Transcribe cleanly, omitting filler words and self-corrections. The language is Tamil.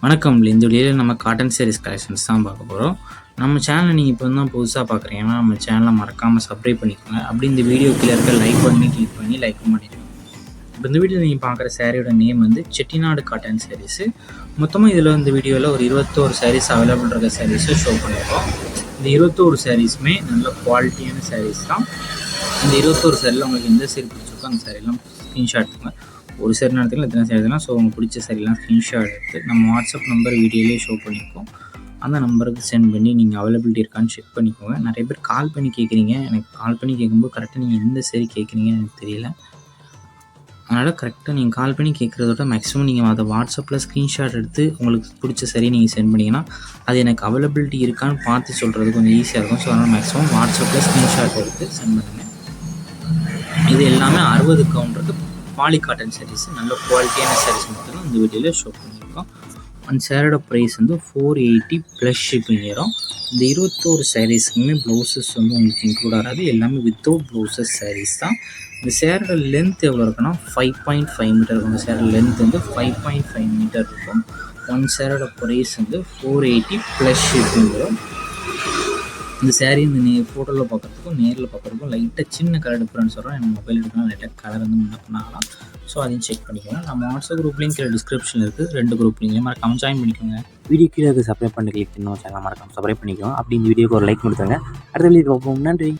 வணக்கம். இந்த வீடியோவில் நம்ம காட்டன் சாரீஸ் கலெக்ஷன்ஸ் தான் பார்க்க போகிறோம். நம்ம சேனலை நீங்கள் இப்போ தான் புதுசாக பார்க்குறீங்கன்னா நம்ம சேனலை மறக்காமல் சப்ஸ்கிரைப் பண்ணிக்கோங்க. அப்படி இந்த வீடியோ கீழே இருக்க லைக் பண்ணி கிளிக் பண்ணி லைக் பண்ணிடுங்க. இப்போ இந்த வீடியோவில் நீங்கள் பார்க்குற சாரியோட நேம் வந்து செட்டிநாடு காட்டன் சாரீஸு. மொத்தமாக இதில் இந்த வீடியோவில் ஒரு 21 சாரீஸ் அவைலபிள் இருக்க சாரீஸை ஷோ பண்ணியிருக்கோம். இந்த 21 சாரீஸுமே நல்ல குவாலிட்டியான சாரீஸ் தான். இந்த 21 சாரியில் உங்களுக்கு எந்த சாரி பிடிச்சிருக்கோ அந்த சாரியெல்லாம் ஸ்க்ரீன்ஷாட் எடுத்துங்க. ஒரு சாரி நேரத்தில் எத்தனை சாரி எடுத்துலாம். ஸோ உங்களுக்கு பிடிச்ச சாரிலாம் ஸ்க்ரீன்ஷாட் எடுத்து நம்ம வாட்ஸ்அப் நம்பர் வீடியோலேயே ஷோ பண்ணியிருக்கோம். அந்த நம்பருக்கு சென்ட் பண்ணி நீங்கள் அவைலபிலிட்டி இருக்கான்னு செக் பண்ணிக்கோங்க. நிறைய பேர் கால் பண்ணி கேட்குறீங்க. எனக்கு கால் பண்ணி கேட்கும்போது கரெக்டாக நீங்கள் எந்த சாரி கேட்குறீங்கன்னு எனக்கு தெரியல. அதனால் கரெக்டாக நீங்கள் கால் பண்ணி கேட்குறதோட மேக்ஸிமம் நீங்கள் அதை வாட்ஸ்அப்பில் ஸ்க்ரீன்ஷாட் எடுத்து உங்களுக்கு பிடிச்ச சரி நீங்கள் சென்ட் பண்ணிங்கன்னா அது எனக்கு அவைலபிலிட்டி இருக்கான்னு பார்த்து சொல்கிறது கொஞ்சம் ஈஸியாக இருக்கும். ஸோ அதனால் மேக்ஸிமம் வாட்ஸ்அப்பில் ஸ்க்ரீன்ஷாட் எடுத்து சென்ட் பண்ணுங்கள். இது எல்லாமே 60 கவுண்டருக்கு பாலி காட்டன் சாரீஸ், நல்ல குவாலிட்டியான சாரீஸ் மட்டும் இந்த வீடியோவில் ஷோ பண்ணியிருக்கோம். அந்த சேரோட ப்ரைஸ் வந்து 480 ப்ளஸ் ஷிப்பிங் ஏறும். இந்த 21 சாரீஸ்க்குமே ப்ளவுசஸ் வந்து உங்களுக்கு இன்க்ளூட் ஆகாது. எல்லாமே வித்தவுட் ப்ளவுசஸ் சாரீஸ் தான். இந்த சேரோட லென்த் எவ்வளோ இருக்குன்னா 5.5 மீட்டர் இருக்கும். இந்த சேரோட லென்த் வந்து 5.5 மீட்டர் இருக்கும். ஒன் சேரோட ப்ரைஸ் வந்து 480 ப்ளஸ் ஷிப்பிங் வரும். இந்த சேரீ இந்த ஃபோட்டோவில் பார்க்குறதுக்கும் நேரில் பார்க்குறதுக்கும் லைட்டாக சின்ன கலர் டிஃப்ரென்ஸ் வரும். எனக்கு மொபைல் எடுக்கலாம் லைட்டாக கலர் வந்து முன்ன பண்ணாங்களாம். ஸோ அதையும் செக் பண்ணிக்கோங்க. நம்ம வாட்ஸ்அப் குரூப் லிங்க் டிஸ்கிரிப்ஷனில் இருக்குது. 2 குரூப் லிங்க்லையும் மறக்காம ஜாயின் பண்ணிக்கோங்க. வீடியோ கீழே சப்ஸ்கிரைப் பண்ணி கிளிக் பண்ணி சேனல் மறக்காம சப்ஸ்கிரைப் பண்ணிக்கோங்க. அப்படி இந்த வீடியோக்கு ஒரு லைக் கொடுத்துருங்க. அடுத்த வீடியோ பார்ப்போம். நன்றி.